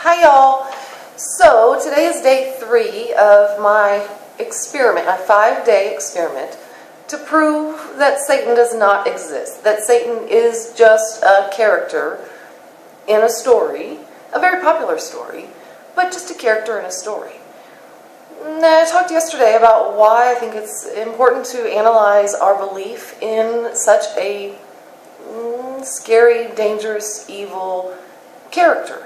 Hi y'all. So today is day 3 of my experiment, my 5-day experiment to prove that Satan does not exist, that Satan is just a character in a story, a very popular story, but just a character in a story. Now, I talked yesterday about why I think it's important to analyze our belief in such a scary, dangerous, evil character.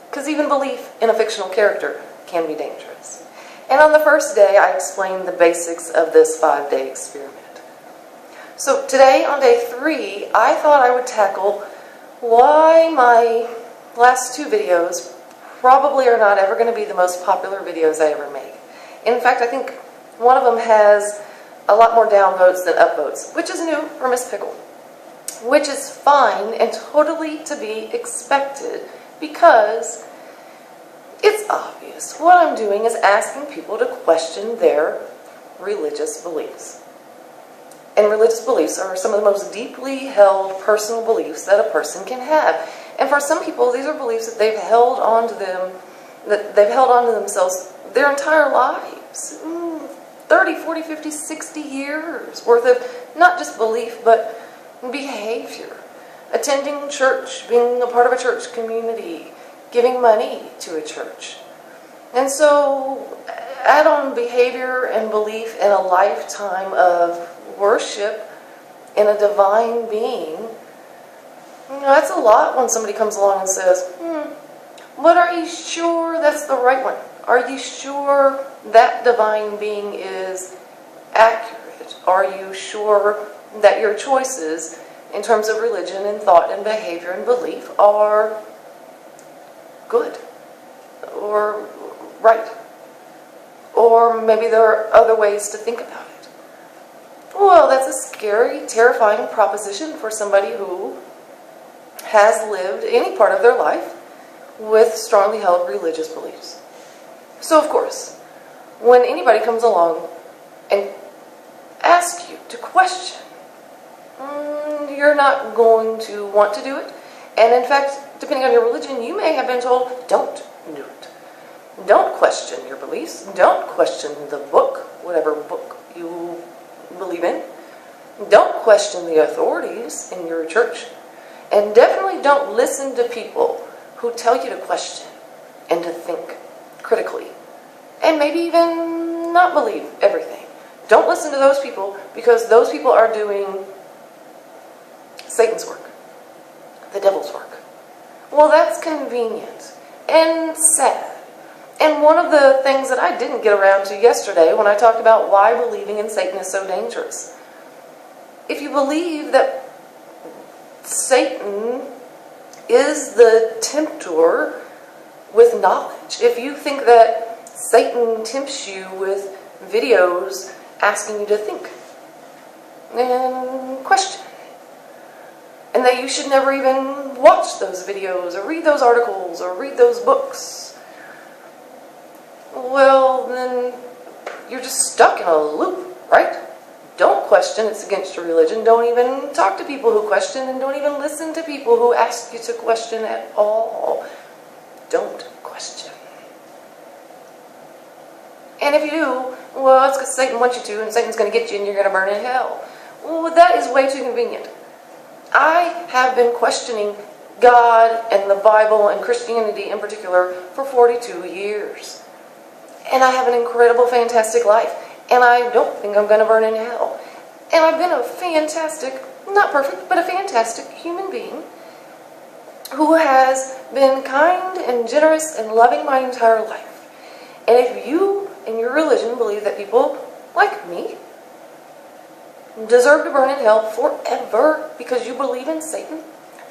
Because even belief in a fictional character can be dangerous. And on the first day, I explained the basics of this 5-day experiment. So today, on day 3, I thought I would tackle why my last 2 videos probably are not ever going to be the most popular videos I ever make. In fact, I think one of them has a lot more downvotes than upvotes, which is new for Miss Pickle. Which is fine and totally to be expected, because it's obvious what I'm doing is asking people to question their religious beliefs. And religious beliefs are some of the most deeply held personal beliefs that a person can have. And for some people, these are beliefs that they've held on to themselves their entire lives. 30, 40, 50, 60 years worth of not just belief, but behavior. Attending church, being a part of a church community, giving money to a church. And so, add on behavior and belief in a lifetime of worship in a divine being. That's a lot when somebody comes along and says, but are you sure that's the right one? Are you sure that divine being is accurate? Are you sure that your choices in terms of religion and thought and behavior and belief are good or right? Or maybe there are other ways to think about it. Well, that's a scary, terrifying proposition for somebody who has lived any part of their life with strongly held religious beliefs. So, of course, when anybody comes along and asks you to question, you're not going to want to do it. And in fact, depending on your religion, you may have been told, don't do it. Don't question your beliefs. Don't question the book, whatever book you believe in. Don't question the authorities in your church. And definitely don't listen to people who tell you to question and to think critically. And maybe even not believe everything. Don't listen to those people, because those people are doing Satan's work, the devil's work. Well, that's convenient and sad. And one of the things that I didn't get around to yesterday when I talked about why believing in Satan is so dangerous. If you believe that Satan is the tempter with knowledge, if you think that Satan tempts you with videos asking you to think and question, and that you should never even watch those videos or read those articles or read those books, well, then you're just stuck in a loop, right? Don't question, it's against your religion. Don't even talk to people who question, and don't even listen to people who ask you to question at all. Don't question. And if you do, well, it's because Satan wants you to, and Satan's going to get you, and you're going to burn in hell. Well, that is way too convenient. I have been questioning God and the Bible and Christianity in particular for 42 years. And I have an incredible, fantastic life. And I don't think I'm going to burn in hell. And I've been a fantastic, not perfect, but a fantastic human being who has been kind and generous and loving my entire life. And if you and your religion believe that people like me deserve to burn in hell forever because you believe in Satan,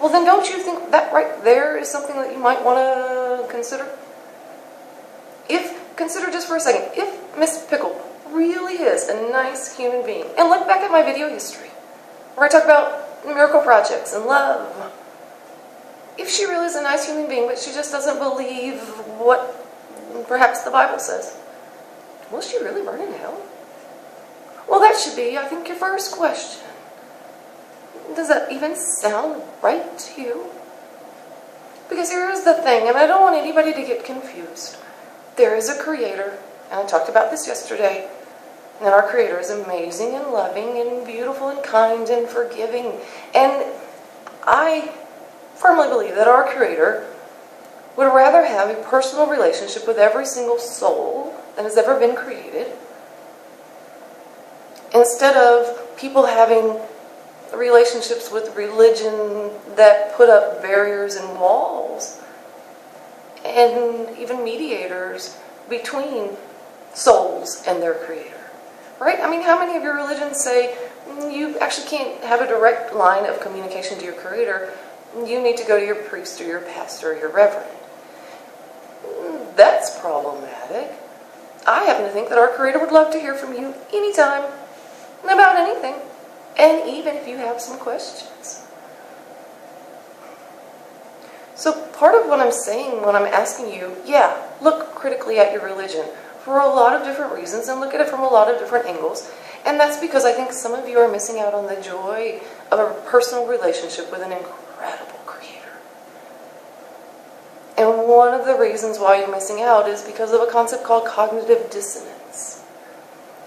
well, then don't you think that right there is something that you might want to consider? Consider just for a second, if Miss Pickle really is a nice human being, and look back at my video history, where I talk about miracle projects and love, if she really is a nice human being, but she just doesn't believe what perhaps the Bible says, will she really burn in hell? Well, that should be, I think, your first question. Does that even sound right to you? Because here's the thing, and I don't want anybody to get confused. There is a creator, and I talked about this yesterday, and our creator is amazing and loving and beautiful and kind and forgiving. And I firmly believe that our creator would rather have a personal relationship with every single soul that has ever been created, instead of people having relationships with religion that put up barriers and walls and even mediators between souls and their creator. Right? I mean, how many of your religions say you actually can't have a direct line of communication to your creator? You need to go to your priest or your pastor or your reverend. That's problematic. I happen to think that our creator would love to hear from you anytime about anything, and even if you have some questions. So part of what I'm saying when I'm asking you, yeah, look critically at your religion for a lot of different reasons and look at it from a lot of different angles. And that's because I think some of you are missing out on the joy of a personal relationship with an incredible creator. And one of the reasons why you're missing out is because of a concept called cognitive dissonance.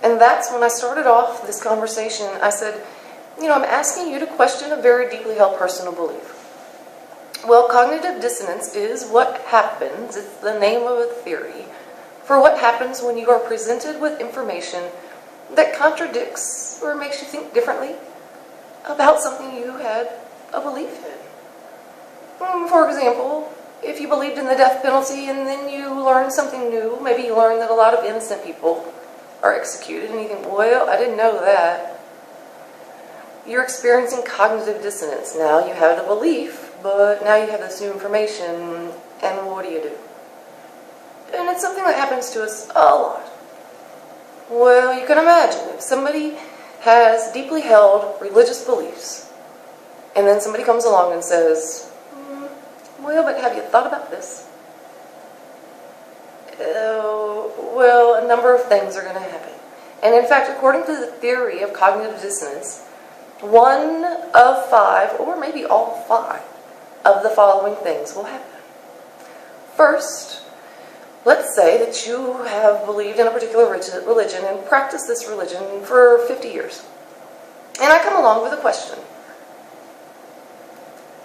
And that's when I started off this conversation. I said, I'm asking you to question a very deeply held personal belief. Well, cognitive dissonance is what happens, it's the name of a theory, for what happens when you are presented with information that contradicts or makes you think differently about something you had a belief in. For example, if you believed in the death penalty and then you learned something new, maybe you learned that a lot of innocent people are executed, and you think, well, I didn't know that. You're experiencing cognitive dissonance. Now you have the belief, but now you have this new information, and what do? And it's something that happens to us a lot. Well, you can imagine if somebody has deeply held religious beliefs, and then somebody comes along and says, well, but have you thought about this? Well, a number of things are going to happen. And in fact, according to the theory of cognitive dissonance, 1 of 5, or maybe all 5, of the following things will happen. First, let's say that you have believed in a particular religion and practiced this religion for 50 years. And I come along with a question.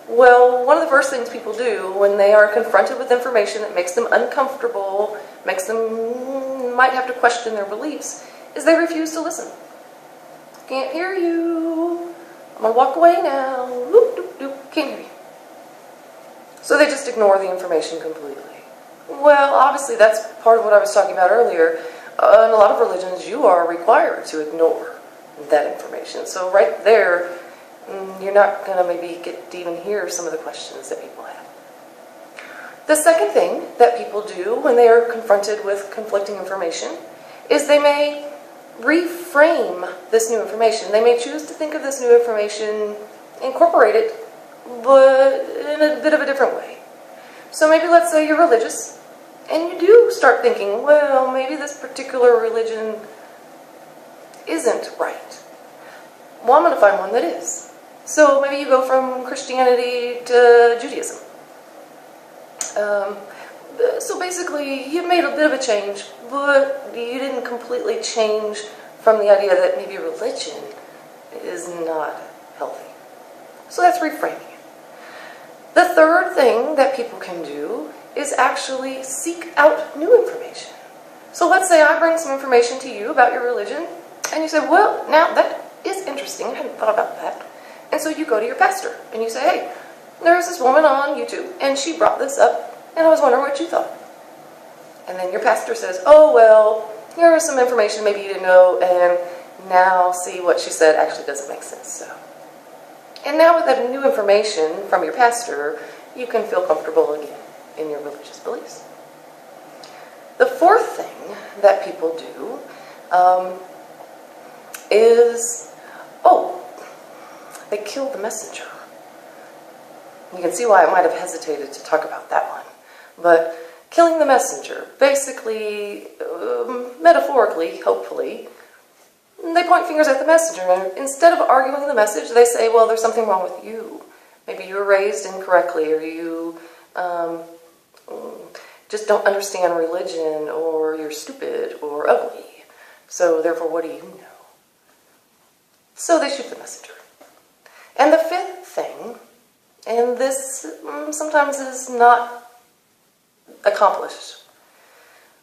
Well, one of the first things people do when they are confronted with information that makes them uncomfortable, makes them might have to question their beliefs, is they refuse to listen. Can't hear you. I'm going to walk away now. Doop, doop, doop. Can't hear you. So they just ignore the information completely. Well, obviously that's part of what I was talking about earlier. In a lot of religions, you are required to ignore that information. So right there, you're not going to maybe get to even hear some of the questions that people have. The second thing that people do when they are confronted with conflicting information is they may reframe this new information. They may choose to think of this new information, incorporate it, but in a bit of a different way. So maybe let's say you're religious, and you do start thinking, well, maybe this particular religion isn't right. Well, I'm going to find one that is. So maybe you go from Christianity to Judaism. So basically, you made a bit of a change, but you didn't completely change from the idea that maybe religion is not healthy. So that's reframing it. The third thing that people can do is actually seek out new information. So let's say I bring some information to you about your religion, and you say, well, now that is interesting, I hadn't thought about that. And so you go to your pastor, and you say, hey, there was this woman on YouTube, and she brought this up, and I was wondering what you thought. And then your pastor says, oh, well, here was some information maybe you didn't know, and now see what she said actually doesn't make sense. So, and now with that new information from your pastor, you can feel comfortable again in your religious beliefs. The fourth thing that people do is, they kill the messenger. You can see why I might have hesitated to talk about that one. But killing the messenger, basically, metaphorically, hopefully, they point fingers at the messenger. And instead of arguing the message, they say, well, there's something wrong with you. Maybe you were raised incorrectly, or you um, just don't understand religion, or you're stupid or ugly. So therefore, what do you know? So they shoot the messenger. And the fifth thing, and this sometimes is not accomplished,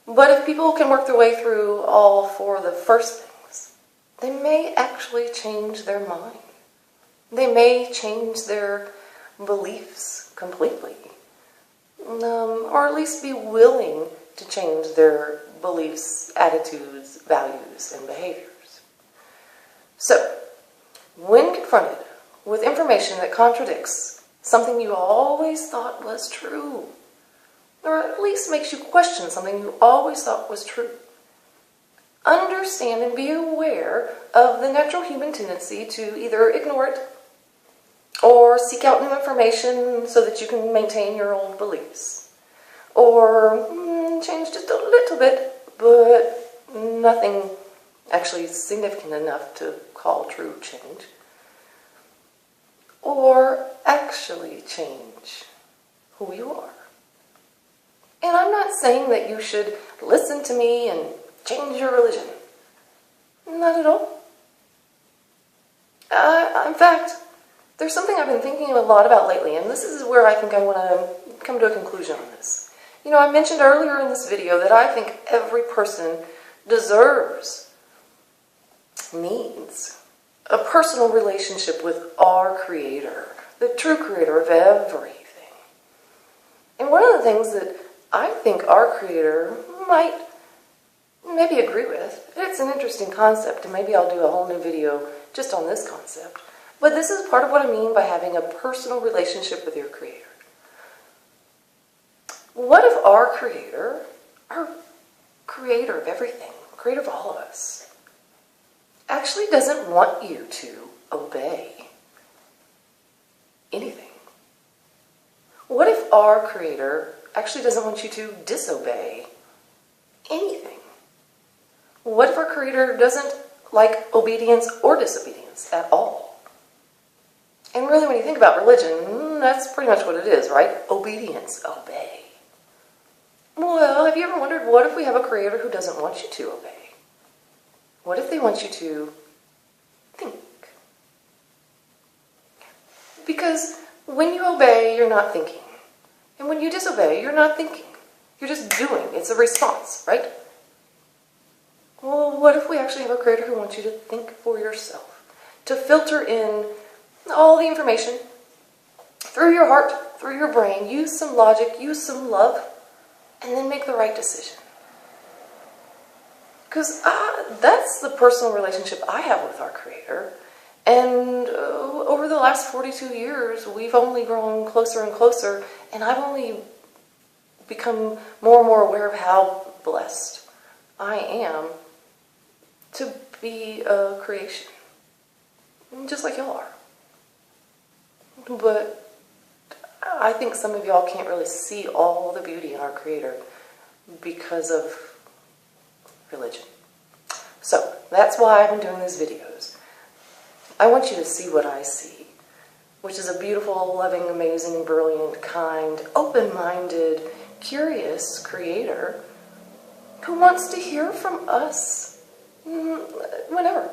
but if people can work their way through all four of the first things, they may actually change their mind. They may change their beliefs completely, or at least be willing to change their beliefs, attitudes, values, and behaviors. So, when confronted with information that contradicts something you always thought was true, or at least makes you question something you always thought was true, understand and be aware of the natural human tendency to either ignore it or seek out new information so that you can maintain your old beliefs, or change just a little bit, but nothing actually significant enough to call true change, or actually change who you are. And I'm not saying that you should listen to me and change your religion. Not at all. In fact, there's something I've been thinking a lot about lately, and this is where I think I want to come to a conclusion on this. You know, I mentioned earlier in this video that I think every person deserves, needs, a personal relationship with our Creator, the true Creator of everything. And one of the things that I think our Creator might maybe agree with, it's an interesting concept, and maybe I'll do a whole new video just on this concept, but this is part of what I mean by having a personal relationship with your Creator. What if our Creator, our Creator of everything, Creator of all of us, actually doesn't want you to obey anything? What if our Creator actually doesn't want you to disobey anything? What if our Creator doesn't like obedience or disobedience at all? And really, when you think about religion, that's pretty much what it is, right? Obedience, obey. Well, have you ever wondered, what if we have a Creator who doesn't want you to obey? What if they want you to think? Because when you obey, you're not thinking. And when you disobey, you're not thinking. You're just doing. It's a response, right? Well, what if we actually have a Creator who wants you to think for yourself? To filter in all the information through your heart, through your brain, use some logic, use some love, and then make the right decision. Because that's the personal relationship I have with our Creator. And over the last 42 years, we've only grown closer and closer, and I've only become more and more aware of how blessed I am to be a creation, just like y'all are. But I think some of y'all can't really see all the beauty in our Creator because of religion. So that's why I've been doing these videos. I want you to see what I see, which is a beautiful, loving, amazing, brilliant, kind, open-minded, curious Creator who wants to hear from us whenever.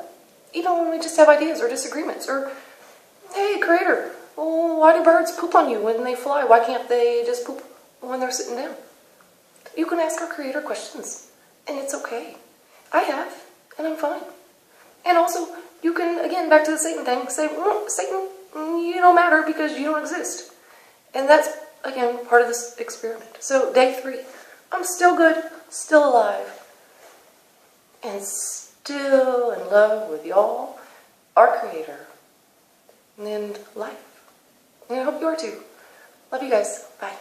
Even when we just have ideas or disagreements. Or, hey, Creator, why do birds poop on you when they fly? Why can't they just poop when they're sitting down? You can ask our Creator questions, and it's okay. I have, and I'm fine. And also, you can, again, back to the Satan thing, say, Satan, you don't matter because you don't exist. And that's, again, part of this experiment. So, day 3, I'm still good, still alive, and still in love with y'all, our Creator, and life. And I hope you are too. Love you guys. Bye.